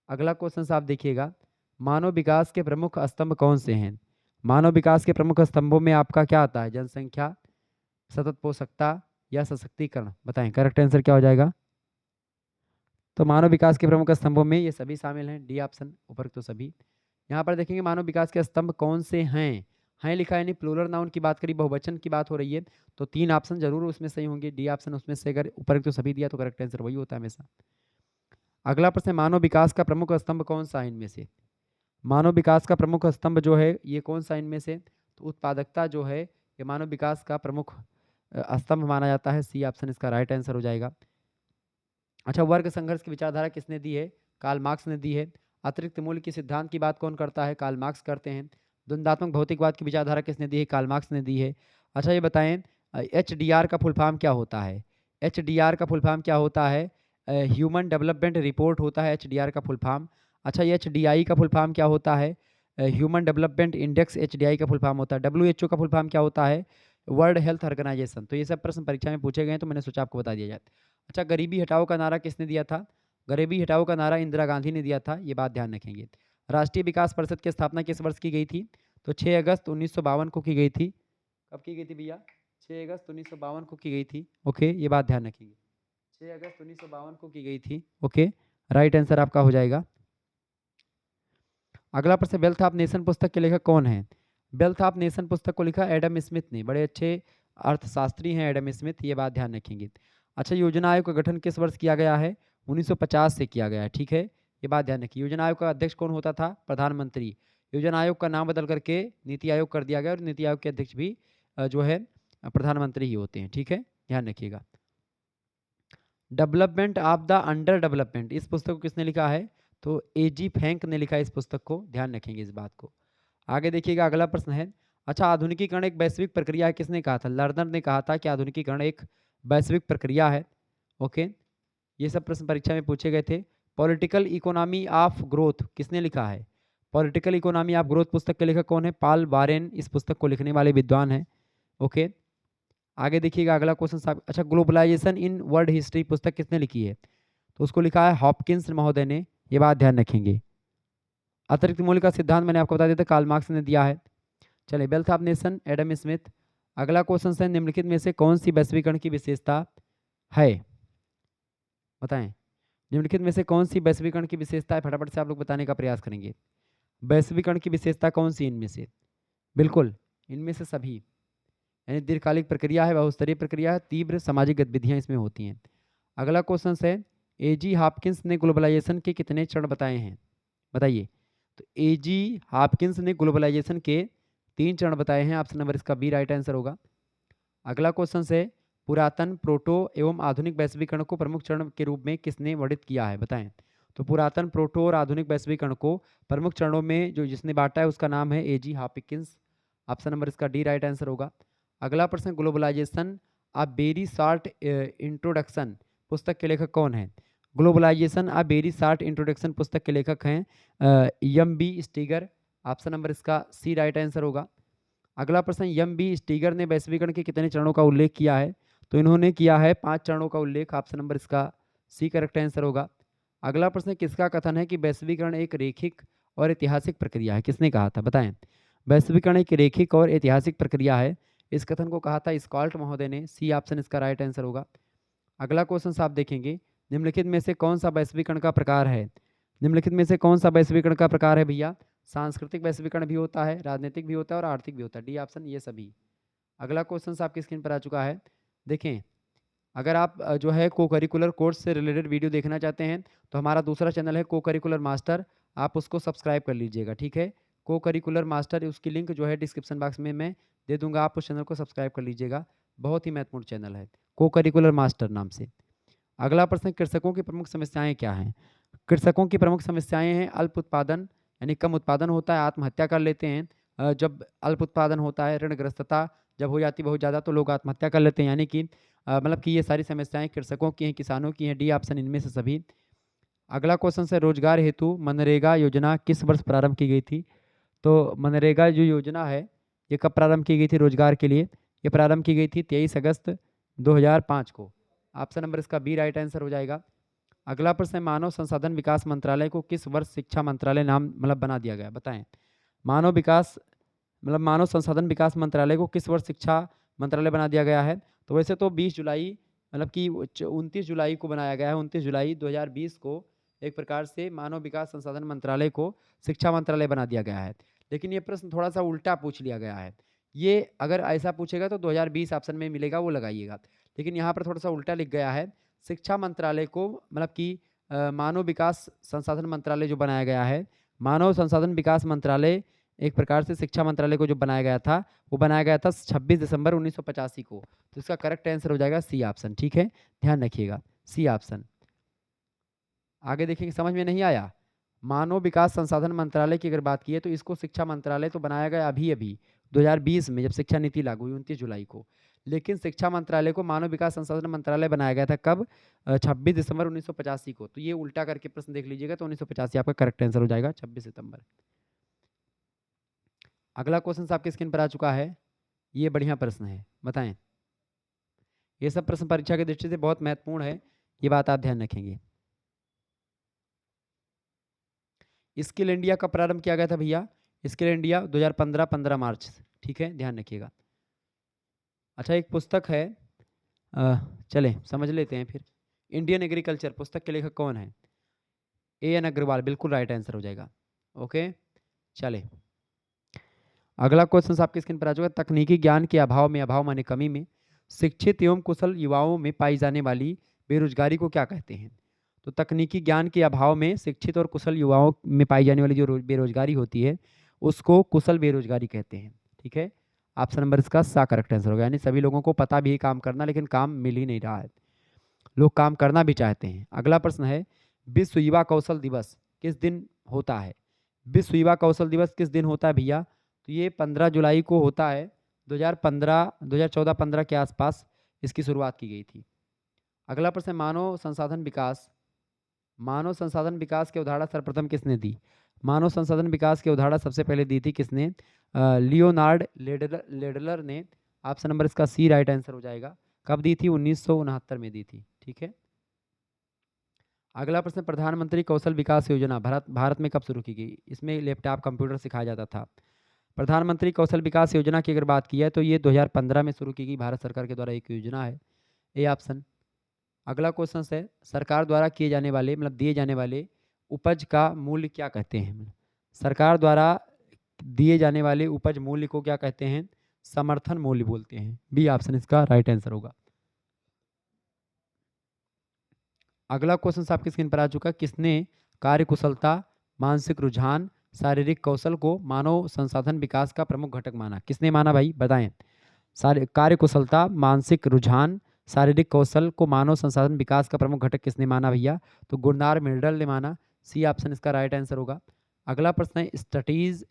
अगला क्वेश्चन आप देखिएगा, मानव विकास के प्रमुख स्तंभ कौन से हैं? मानव विकास के प्रमुख स्तंभों में आपका क्या आता है? जनसंख्या, सतत पोषकता या सशक्तिकरण? बताएं करेक्ट आंसर क्या हो जाएगा? तो मानव विकास के प्रमुख स्तंभों में ये सभी शामिल हैं, डी ऑप्शन उपरोक्त तो सभी। यहाँ पर देखेंगे मानव विकास के स्तंभ कौन से हैं लिखा है, यानी प्लूरल नाउन की बात करी, बहुवचन की बात हो रही है तो 3 ऑप्शन जरूर उसमें सही होंगे, डी ऑप्शन उसमें से अगर उपरोक्त तो सभी दिया तो करेक्ट आंसर वही होता है हमेशा। अगला प्रश्न मानव विकास का प्रमुख स्तंभ कौन सा है इनमें से? मानव विकास का प्रमुख स्तंभ जो है ये कौन सा इनमें से? तो उत्पादकता जो है ये मानव विकास का प्रमुख स्तंभ माना जाता है, सी ऑप्शन इसका राइट आंसर हो जाएगा। अच्छा वर्ग संघर्ष की विचारधारा किसने दी है? कार्ल मार्क्स ने दी है। अतिरिक्त मूल्य के सिद्धांत की बात कौन करता है? कार्ल मार्क्स करते हैं। द्वंदात्मक भौतिकवाद की विचारधारा किसने दी है? कार्ल मार्क्स ने दी है। अच्छा ये बताएं HDR का फुल फॉर्म क्या होता है? HDR का फुल फॉर्म क्या होता है? ह्यूमन डेवलपमेंट रिपोर्ट होता है एचडीआर का फुल फॉर्म। अच्छा, ये एचडीआई का फुल फॉर्म क्या होता है? ह्यूमन डेवलपमेंट इंडेक्स एचडीआई का फुल फॉर्म होता है। डब्ल्यूएचओ का फुल फॉर्म क्या होता है? World health organisation. तो ये सब प्रश्न परीक्षा में पूछे गए हैं, तो मैंने सोचा आपको बता दिया जाए। अच्छा, गरीबी हटाओ का नारा किसने दिया था? गरीबी हटाओ का नारा इंदिरा गांधी ने दिया था, ये बात ध्यान रखेंगे। राष्ट्रीय विकास परिषद की स्थापना किस वर्ष की गई थी? तो 6 अगस्त 1952 को की गई थी। कब की गई थी भैया? 6 अगस्त 1952 को की गई थी। ओके, ये बात ध्यान रखिएगा। 6 अगस्त 1952 को की गई थी। ओके, राइट आंसर आपका हो जाएगा। अगला प्रश्न, वेल्थ ऑफ नेशन पुस्तक के लेखक कौन है? वेल्थ ऑफ नेशन पुस्तक को लिखा एडम स्मिथ ने। बड़े अच्छे अर्थशास्त्री हैं एडम स्मिथ, ये बात ध्यान रखेंगे। अच्छा, योजना आयोग का गठन किस वर्ष किया गया है? 1950 से किया गया है। ठीक है, ये बात ध्यान रखिए। योजना आयोग का अध्यक्ष कौन होता था? प्रधानमंत्री। योजना आयोग का नाम बदल करके नीति आयोग कर दिया गया, और नीति आयोग के अध्यक्ष भी जो है प्रधानमंत्री ही होते हैं। ठीक है, ध्यान रखिएगा। Development of the under development, इस पुस्तक को किसने लिखा है? तो एजी फैंक ने लिखा है इस पुस्तक को, ध्यान रखेंगे इस बात को। आगे देखिएगा, अगला प्रश्न है। अच्छा, आधुनिकीकरण एक वैश्विक प्रक्रिया है, किसने कहा था? लर्नर ने कहा था कि आधुनिकीकरण एक वैश्विक प्रक्रिया है। ओके, ये सब प्रश्न परीक्षा में पूछे गए थे। पॉलिटिकल इकोनॉमी ऑफ ग्रोथ किसने लिखा है? पॉलिटिकल इकोनॉमी ऑफ ग्रोथ पुस्तक के लेखक कौन है? पॉल बारेन इस पुस्तक को लिखने वाले विद्वान हैं। ओके, आगे देखिएगा, अगला क्वेश्चन साहब। अच्छा, ग्लोबलाइजेशन इन वर्ल्ड हिस्ट्री पुस्तक किसने लिखी है? तो उसको लिखा है हॉपकिंस महोदय ने, ये बात ध्यान रखेंगे। अतिरिक्त मूल्य का सिद्धांत मैंने आपको बता दिया था, कार्ल मार्क्स ने दिया है। चलिए, wealth of nation Adam Smith. अगला क्वेश्चन है, निम्नलिखित में से कौन सी वैश्वीकरण की विशेषता है? बताएं, निम्नलिखित में से कौन सी वैश्वीकरण की विशेषता है? फटाफट से आप लोग बताने का प्रयास करेंगे। वैश्वीकरण की विशेषता कौन सी इनमें से? बिल्कुल, इनमें से सभी। यानी दीर्घकालिक प्रक्रिया है, बहुस्तरीय प्रक्रिया है, तीव्र सामाजिक गतिविधियां इसमें होती हैं। अगला क्वेश्चन है, एजी हॉपकिंस ने ग्लोबलाइजेशन के कितने चरण बताए हैं? बताइए। तो एजी हॉपकिंस ने ग्लोबलाइजेशन के 3 चरण बताए हैं। ऑप्शन नंबर इसका बी राइट आंसर होगा। अगला क्वेश्चन है, पुरातन, प्रोटो एवं आधुनिक वैश्वीकरण को प्रमुख चरण के रूप में किसने वर्णित किया है? बताएं। तो पुरातन, प्रोटो और आधुनिक वैश्वीकरण को प्रमुख चरणों में जो जिसने बांटा है उसका नाम है एजी हॉपकिंस। ऑप्शन नंबर इसका डी राइट आंसर होगा। अगला प्रश्न, globalisation a very short introduction पुस्तक के लेखक कौन है? Globalisation a very short introduction पुस्तक के लेखक हैं M B Steger. Option number इसका सी राइट आंसर होगा। अगला प्रश्न, एम बी स्टीगर ने वैश्वीकरण के कितने चरणों का उल्लेख किया है? तो इन्होंने किया है 5 चरणों का उल्लेख। ऑप्शन नंबर इसका सी करेक्ट आंसर होगा। अगला प्रश्न, किसका कथन है कि वैश्वीकरण एक रैखिक और ऐतिहासिक प्रक्रिया है? किसने कहा था? बताएं। वैश्वीकरण एक रैखिक और ऐतिहासिक प्रक्रिया है, इस कथन को कहा था स्कॉल्ट महोदय ने। सी ऑप्शन इसका राइट आंसर होगा। अगला क्वेश्चन आप देखेंगे, निम्नलिखित में से कौन सा वैश्वीकरण का प्रकार है? निम्नलिखित में से कौन सा वैश्वीकरण का प्रकार है भैया? सांस्कृतिक वैश्वीकरण भी होता है, राजनीतिक भी होता है और आर्थिक भी होता है। डी ऑप्शन ये सभी। अगला क्वेश्चन आपकी स्क्रीन पर आ चुका है। देखें, अगर आप जो है को करिकुलर कोर्स से रिलेटेड वीडियो देखना चाहते हैं तो हमारा दूसरा चैनल है को करिकुलर मास्टर, आप उसको सब्सक्राइब कर लीजिएगा। ठीक है, को करिकुलर मास्टर, उसकी लिंक जो है डिस्क्रिप्शन बॉक्स में मैं दे दूंगा, आप उस चैनल को सब्सक्राइब कर लीजिएगा। बहुत ही महत्वपूर्ण चैनल है को करिकुलर मास्टर नाम से। अगला प्रश्न, कृषकों की प्रमुख समस्याएं क्या हैं? कृषकों की प्रमुख समस्याएं हैं अल्प उत्पादन, यानी कम उत्पादन होता है, आत्महत्या कर लेते हैं। जब अल्प उत्पादन होता है, ऋणग्रस्तता जब हो जाती है बहुत ज़्यादा, तो लोग आत्महत्या कर लेते हैं। यानी कि मतलब कि ये सारी समस्याएं कृषकों की हैं, किसानों की हैं। डी ऑप्शन इनमें से सभी। अगला क्वेश्चन है, रोजगार हेतु मनरेगा योजना किस वर्ष प्रारंभ की गई थी? तो मनरेगा जो योजना है ये कब प्रारंभ की गई थी रोजगार के लिए? ये प्रारंभ की गई थी 23 अगस्त 2005 को। ऑप्शन नंबर इसका बी राइट आंसर हो जाएगा। अगला प्रश्न है, मानव संसाधन विकास मंत्रालय को किस वर्ष शिक्षा मंत्रालय नाम मतलब बना दिया गया? बताएं। मानव संसाधन विकास मंत्रालय को किस वर्ष शिक्षा मंत्रालय बना दिया गया है? तो वैसे तो 20 जुलाई मतलब कि 29 जुलाई को बनाया गया है। 29 जुलाई 2020 को एक प्रकार से मानव विकास संसाधन मंत्रालय को शिक्षा मंत्रालय बना दिया गया है। लेकिन ये प्रश्न थोड़ा सा उल्टा पूछ लिया गया है। ये अगर ऐसा पूछेगा तो 2020 ऑप्शन में मिलेगा, वो लगाइएगा। लेकिन यहाँ पर थोड़ा सा उल्टा लिख गया है। शिक्षा मंत्रालय को मतलब कि मानव विकास संसाधन मंत्रालय जो बनाया गया है, मानव संसाधन विकास मंत्रालय एक प्रकार से शिक्षा मंत्रालय को जो बनाया गया था वो बनाया गया था 26 दिसंबर 1985 को। तो इसका करेक्ट आंसर हो जाएगा सी ऑप्शन। ठीक है, ध्यान रखिएगा सी ऑप्शन। आगे देखेंगे, समझ में नहीं आया? मानव विकास संसाधन मंत्रालय की अगर बात की है तो इसको शिक्षा मंत्रालय तो बनाया गया अभी अभी 2020 में, जब शिक्षा नीति लागू हुई 29 जुलाई को। लेकिन शिक्षा मंत्रालय को मानव विकास संसाधन मंत्रालय बनाया गया था कब? 26 दिसंबर 1985 को। तो ये उल्टा करके प्रश्न देख लीजिएगा, तो 1985 आपका करेक्ट आंसर हो जाएगा, 26 सितंबर। अगला क्वेश्चन आपके स्क्रीन पर आ चुका है, ये बढ़िया प्रश्न है, बताएं। ये सब प्रश्न परीक्षा की दृष्टि से बहुत महत्वपूर्ण है, ये बात आप ध्यान रखेंगे। स्किल इंडिया का प्रारंभ किया गया था भैया? स्किल इंडिया 2015 15 मार्च, ठीक है, ध्यान रखिएगा। अच्छा, एक पुस्तक है, चले समझ लेते हैं फिर। इंडियन एग्रीकल्चर पुस्तक के लेखक कौन है? एन अग्रवाल, बिल्कुल राइट आंसर हो जाएगा। ओके, चले अगला क्वेश्चन आपके स्क्रीन पर आ चुका है। तकनीकी ज्ञान के अभाव में, अभाव माने कमी में, शिक्षित एवं कुशल युवाओं में पाई जाने वाली बेरोजगारी को क्या कहते हैं? तो तकनीकी ज्ञान के अभाव में शिक्षित और कुशल युवाओं में पाई जाने वाली जो बेरोजगारी होती है उसको कुशल बेरोजगारी कहते हैं, ठीक है। ऑप्शन नंबर इसका सा करेक्ट आंसर होगा, यानी सभी लोगों को पता भी है काम करना, लेकिन काम मिल ही नहीं रहा है, लोग काम करना भी चाहते हैं। अगला प्रश्न है, विश्व युवा कौशल दिवस किस दिन होता है? विश्व युवा कौशल दिवस किस दिन होता है भैया? तो ये 15 जुलाई को होता है, 2014-15 के आसपास इसकी शुरुआत की गई थी। अगला प्रश्न, मानव संसाधन विकास, मानव संसाधन विकास की अवधारणा सर्वप्रथम किसने दी? मानव संसाधन विकास की अवधारणा सबसे पहले दी थी किसने? लियोनार्ड लेडलर ने। ऑप्शन नंबर इसका सी राइट आंसर हो जाएगा। कब दी थी? 1969 में दी थी, ठीक है। अगला प्रश्न, प्रधानमंत्री कौशल विकास योजना भारत में कब शुरू की गई? इसमें लैपटॉप कंप्यूटर सिखाया जाता था। प्रधानमंत्री कौशल विकास योजना की अगर बात की है तो ये 2015 में शुरू की गई, भारत सरकार के द्वारा एक योजना है, ए ऑप्शन। अगला क्वेश्चन है, सरकार द्वारा किए जाने वाले मतलब दिए जाने वाले उपज का मूल्य क्या कहते हैं? सरकार द्वारा दिए जाने वाले उपज मूल्य को क्या कहते हैं? समर्थन मूल्य बोलते हैं, बी ऑप्शन इसका राइट आंसर होगा। अगला क्वेश्चन आपकी स्क्रीन पर आ चुका है, किसने कार्य कुशलता, मानसिक रुझान, शारीरिक कौशल को मानव संसाधन विकास का प्रमुख घटक माना? किसने माना भाई, बताएं। सारे कार्य कुशलता, मानसिक रुझान, शारीरिक कौशल को मानव संसाधन विकास का प्रमुख घटक किसने माना भैया? तो गुरनार मिल्डल ने माना, सी ऑप्शन इसका राइट आंसर होगा। अगला प्रश्न है, स्टडीज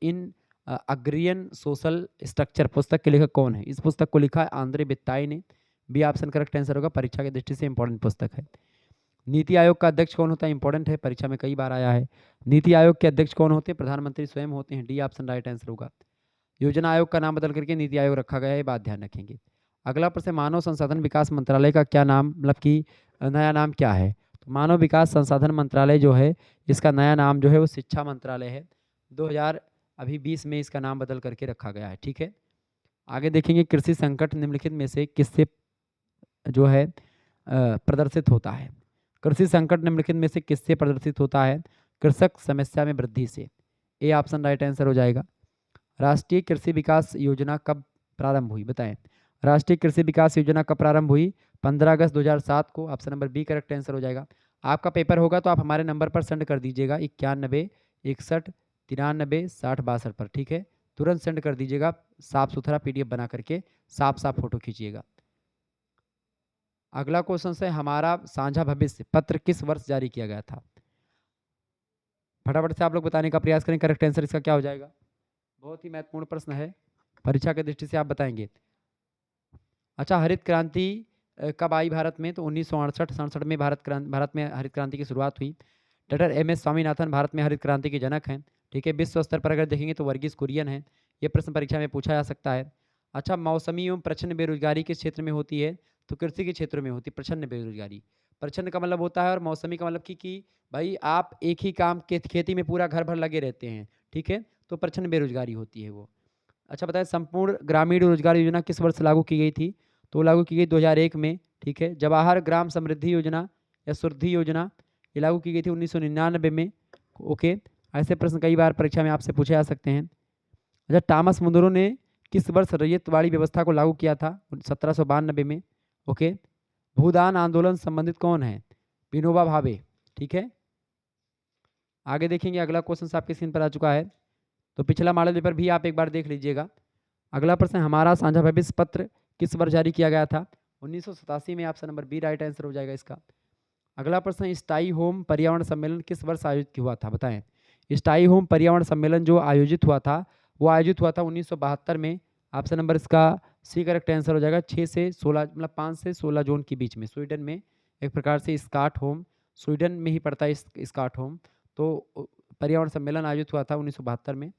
इन अग्रियन सोशल स्ट्रक्चर पुस्तक के लेखक कौन है? इस पुस्तक को लिखा है आंद्रे बित्ताई ने, बी ऑप्शन करेक्ट आंसर होगा, परीक्षा की दृष्टि से इंपॉर्टेंट पुस्तक है। नीति आयोग का अध्यक्ष कौन होता है? इंपॉर्टेंट है, परीक्षा में कई बार आया है। नीति आयोग के अध्यक्ष कौन होते हैं? प्रधानमंत्री स्वयं होते हैं, डी ऑप्शन राइट आंसर होगा। योजना आयोग का नाम बदल करके नीति आयोग रखा गया है, ये बात ध्यान रखेंगे। अगला प्रश्न, मानव संसाधन विकास मंत्रालय का क्या नाम, मतलब कि नया नाम क्या है? तो मानव विकास संसाधन मंत्रालय जो है इसका नया नाम जो है वो शिक्षा मंत्रालय है, 2020 में इसका नाम बदल करके रखा गया है, ठीक है। आगे देखेंगे, कृषि संकट निम्नलिखित में से किससे जो है प्रदर्शित होता है? कृषि संकट निम्नलिखित में से किससे प्रदर्शित होता है? कृषक समस्या में वृद्धि से, ए ऑप्शन राइट आंसर हो जाएगा। राष्ट्रीय कृषि विकास योजना कब प्रारंभ हुई, बताएं। राष्ट्रीय कृषि विकास योजना कब प्रारंभ हुई? 15 अगस्त 2007 को, option number B correct answer हो जाएगा। आपका पेपर होगा तो आप हमारे नंबर पर सेंड कर दीजिएगा 91 61 93 60 62 पर, ठीक है। तुरंत सेंड कर दीजिएगा, साफ सुथरा पीडीएफ बना करके, साफ साफ फोटो खींचिएगा। अगला क्वेश्चन है, हमारा साझा भविष्य पत्र किस वर्ष जारी किया गया था? फटाफट से आप लोग बताने का प्रयास करें, करेक्ट आंसर इसका क्या हो जाएगा? बहुत ही महत्वपूर्ण प्रश्न है, परीक्षा की दृष्टि से आप बताएंगे। अच्छा, हरित क्रांति कब आई भारत में? तो 1968-67 में भारत में हरित क्रांति की शुरुआत हुई। Doctor MS. स्वामीनाथन भारत में हरित क्रांति के जनक हैं, ठीक है। विश्व स्तर पर अगर देखेंगे तो वर्गीस कुरियन है, ये प्रश्न परीक्षा में पूछा जा सकता है। अच्छा, मौसमी एवं प्रचंड बेरोजगारी किस क्षेत्र में होती है? तो कृषि के क्षेत्र में होती है प्रचंड बेरोजगारी। प्रचंड का मतलब होता है और मौसमी का मतलब कि भाई आप एक ही काम के खेती में पूरा घर भर लगे रहते हैं, ठीक है, तो प्रचंड बेरोजगारी होती है वो। अच्छा बताएं, संपूर्ण ग्रामीण रोजगार योजना किस वर्ष लागू की गई थी? तो लागू की गई 2001 में, ठीक है। जवाहर ग्राम समृद्धि योजना या सुरधि योजना ये लागू की गई थी 1999 में, ओके। ऐसे प्रश्न कई बार परीक्षा में आपसे पूछे जा सकते हैं। अच्छा, टॉमस मुनरो ने किस वर्ष रैयतवाड़ी व्यवस्था को लागू किया था? 1792 में, ओके। भूदान आंदोलन संबंधित कौन है? विनोबा भावे, ठीक है। आगे देखेंगे, अगला क्वेश्चन आपके स्क्रीन पर आ चुका है, तो पिछला मॉडल पेपर भी आप एक बार देख लीजिएगा। अगला प्रश्न, हमारा साझा भविष्य पत्र किस वर्ष जारी किया गया था? 1987 में, option number B right answer हो जाएगा इसका। अगला प्रश्न, स्टाई होम पर्यावरण सम्मेलन किस वर्ष आयोजित हुआ था, बताएं। स्टाई होम पर्यावरण सम्मेलन जो आयोजित हुआ था वो आयोजित हुआ था 1972 में, ऑप्शन नंबर इसका सी करेक्ट आंसर हो जाएगा। 6 से 16 मतलब 5 से 16 जून के बीच में स्वीडन में एक प्रकार से स्टॉकहोम, स्वीडन में ही पड़ता है स्टॉकहोम। तो पर्यावरण सम्मेलन आयोजित हुआ था 1972 में।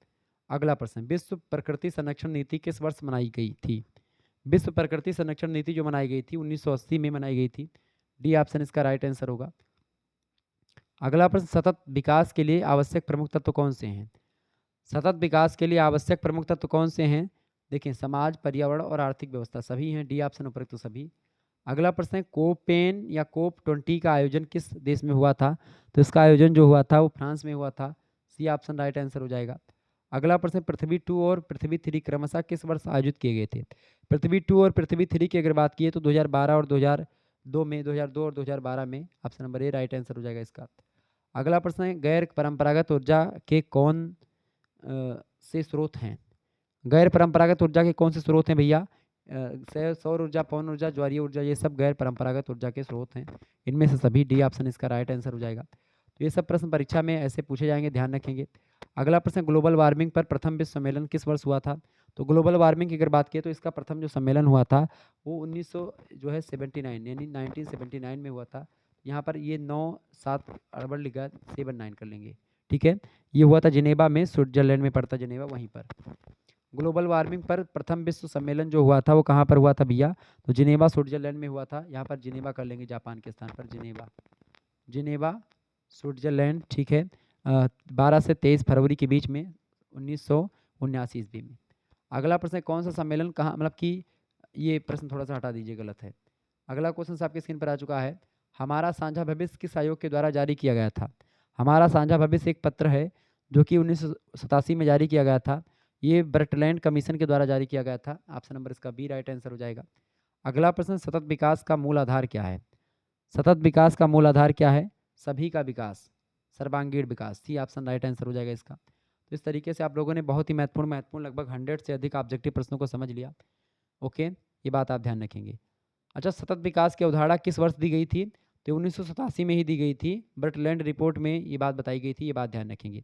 अगला प्रश्न, विश्व प्रकृति संरक्षण नीति किस वर्ष बनाई गई थी? विश्व प्रकृति संरक्षण नीति जो बनाई गई थी 1980 में बनाई गई थी। डी ऑप्शन इसका राइट आंसर होगा। अगला प्रश्न, सतत विकास के लिए आवश्यक प्रमुख तत्व कौन से हैं? सतत विकास के लिए आवश्यक प्रमुख तत्व कौन से हैं? देखिए, समाज, पर्यावरण और आर्थिक व्यवस्था सभी हैं। डी ऑप्शन उपरोक्त सभी। अगला प्रश्न है, कोपेन या कोप 20 का आयोजन किस देश में हुआ था? तो इसका आयोजन जो हुआ था वो फ्रांस में हुआ था। सी ऑप्शन राइट आंसर हो जाएगा। अगला प्रश्न, पृथ्वी 2 और पृथ्वी 3 क्रमशः किस वर्ष आयोजित किए गए थे? पृथ्वी 2 और पृथ्वी 3 की अगर बात की तो 2012 और 2002 में, 2002 और 2012 में। Option number A right answer हो जाएगा इसका। अगला प्रश्न है, गैर परंपरागत ऊर्जा के कौन से स्रोत हैं? गैर परंपरागत ऊर्जा के कौन से स्रोत हैं भैया? सौर ऊर्जा, पवन ऊर्जा, ज्वारीय ऊर्जा, ये सब गैर परंपरागत ऊर्जा के स्रोत हैं। इनमें से सभी। डी ऑप्शन इसका राइट आंसर हो जाएगा। तो ये सब प्रश्न परीक्षा में ऐसे पूछे जाएंगे, ध्यान रखेंगे। अगला प्रश्न, ग्लोबल वार्मिंग पर प्रथम विश्व सम्मेलन किस वर्ष हुआ था? तो ग्लोबल वार्मिंग की अगर बात की तो इसका प्रथम जो सम्मेलन हुआ था वो 1979 यानी 1979 में हुआ था। यहाँ पर ये 9-7 अड़बड़ लिखा, 79 कर लेंगे, ठीक है। ये हुआ था जिनेवा में, स्विट्जरलैंड में पड़ता जिनेवा, वहीं पर। ग्लोबल वार्मिंग पर प्रथम विश्व सम्मेलन जो हुआ था वो कहाँ पर हुआ था भैया? तो जिनेवा, स्विट्जरलैंड में हुआ था। यहाँ पर जिनेवा कर लेंगे, जापान के स्थान पर जिनेवा, जिनेवा स्विट्जरलैंड, ठीक है। 12 से 23 फरवरी के बीच में 1979 ईस्वी में। अगला प्रश्न है, कौन सा सम्मेलन कहाँ, मतलब कि ये प्रश्न थोड़ा सा हटा दीजिए, गलत है। अगला क्वेश्चन आपके स्क्रीन पर आ चुका है। हमारा साझा भविष्य किस आयोग के द्वारा जारी किया गया था? हमारा साझा भविष्य एक पत्र है जो कि 1987 में जारी किया गया था। ये ब्रटलैंड कमीशन के द्वारा जारी किया गया था। ऑप्शन नंबर इसका बी राइट आंसर हो जाएगा। अगला प्रश्न, सतत विकास का मूल आधार क्या है? सतत विकास का मूल आधार क्या है? सभी का विकास, सर्वांगीण विकास। सी ऑप्शन राइट आंसर हो जाएगा इसका। तो इस तरीके से आप लोगों ने बहुत ही महत्वपूर्ण लगभग 100 से अधिक ऑब्जेक्टिव प्रश्नों को समझ लिया। ओके, ये बात आप ध्यान रखेंगे। अच्छा, सतत विकास की अवधारणा किस वर्ष दी गई थी? तो 1987 में ही दी गई थी। ब्रटलैंड रिपोर्ट में ये बात बताई गई थी, ये बात ध्यान रखेंगे।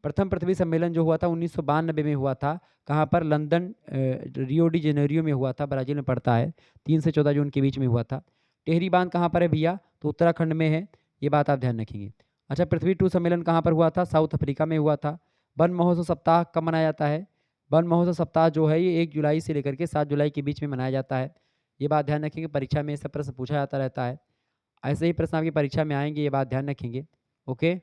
प्रथम पृथ्वी सम्मेलन जो हुआ था 1992 में हुआ था। कहाँ पर? लंदन, रियो डी जेनेरियो में हुआ था, ब्राज़ील में पड़ता है। 3 से 14 जून के बीच में हुआ था। टेहरी बांध कहाँ पर है भैया? तो उत्तराखंड में है, ये बात आप ध्यान रखेंगे। अच्छा, पृथ्वी 2 सम्मेलन कहाँ पर हुआ था? साउथ अफ्रीका में हुआ था। वन महोत्सव सप्ताह कब मनाया जाता है? वन महोत्सव सप्ताह जो है ये 1 जुलाई से लेकर के 7 जुलाई के बीच में मनाया जाता है। ये बात ध्यान रखेंगे, परीक्षा में सब प्रश्न पूछा जाता रहता है। ऐसे ही प्रश्न आपकी परीक्षा में आएंगे, ये बात ध्यान रखेंगे। ओके।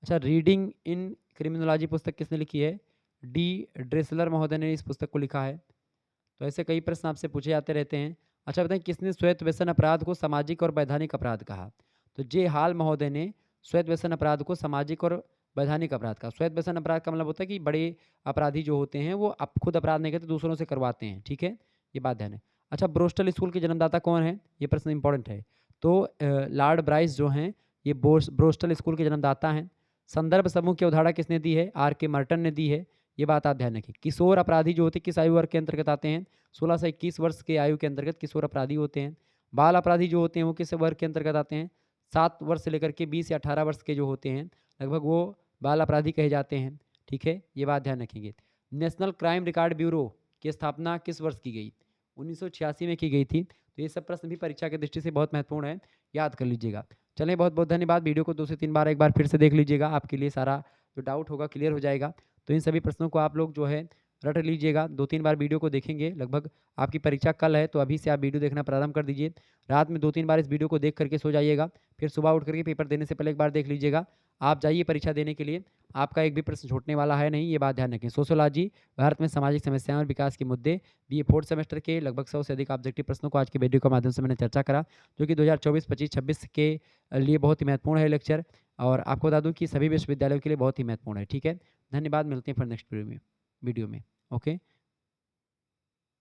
अच्छा, रीडिंग इन क्रिमिनोलॉजी पुस्तक किसने लिखी है? डी ड्रेसलर महोदय ने इस पुस्तक को लिखा है। तो ऐसे कई प्रश्न आपसे पूछे जाते रहते हैं। अच्छा बताएं, किसने श्वेत व्यसन अपराध को सामाजिक और वैधानिक अपराध कहा? तो जे हाल महोदय ने श्वेत व्यसन अपराध को सामाजिक और वैधानिक अपराध कहा। श्वेत व्यसन अपराध का मतलब होता है कि बड़े अपराधी जो होते हैं वो खुद अपराध नहीं करते, दूसरों से करवाते हैं, ठीक है, ये बात ध्यान है। अच्छा, ब्रोस्टल स्कूल के जन्मदाता कौन है? ये प्रश्न इंपॉर्टेंट है। तो लॉर्ड ब्राइस जो हैं ये ब्रोस्टल स्कूल के जन्मदाता हैं। संदर्भ समूह की अवधारणा किसने दी है? आर के मर्टन ने दी है, ये बात आप ध्यान रखें। किशोर अपराधी जो होते हैं किस आयु वर्ग के अंतर्गत आते हैं? 16 से 21 वर्ष के आयु के अंतर्गत किशोर अपराधी होते हैं। बाल अपराधी जो होते हैं वो किस वर्ग के अंतर्गत आते हैं? 7 वर्ष से लेकर के 20 या 18 वर्ष के जो होते हैं लगभग वो बाल अपराधी कहे जाते हैं, ठीक है, ये बात ध्यान रखेंगे। नेशनल क्राइम रिकॉर्ड ब्यूरो की स्थापना किस वर्ष की गई? 1986 में की गई थी। तो ये सब प्रश्न भी परीक्षा की दृष्टि से बहुत महत्वपूर्ण है, याद कर लीजिएगा। चलिए, बहुत बहुत धन्यवाद। वीडियो को 2 से 3 बार एक बार फिर से देख लीजिएगा, आपके लिए सारा जो डाउट होगा क्लियर हो जाएगा। तो इन सभी प्रश्नों को आप लोग जो है रट लीजिएगा। 2-3 बार वीडियो को देखेंगे। लगभग आपकी परीक्षा कल है तो अभी से आप वीडियो देखना प्रारंभ कर दीजिए। रात में 2-3 बार इस वीडियो को देख करके सो जाइएगा, फिर सुबह उठ करके पेपर देने से पहले एक बार देख लीजिएगा। आप जाइए परीक्षा देने के लिए, आपका एक भी प्रश्न छूटने वाला है नहीं, ये बात ध्यान रखें। सोशियोलॉजी, भारत में सामाजिक समस्याएं और विकास के मुद्दे, बीए 4th सेमेस्टर के लगभग 100 से अधिक ऑब्जेक्टिव प्रश्नों को आज के वीडियो के माध्यम से मैंने चर्चा करा, जो कि 2024, 25, 26 के लिए बहुत ही महत्वपूर्ण है लेक्चर। और आपको बता दूं कि सभी विश्वविद्यालयों के लिए बहुत ही महत्वपूर्ण है, ठीक है। धन्यवाद, मिलते हैं फिर नेक्स्ट वीडियो में। ओके।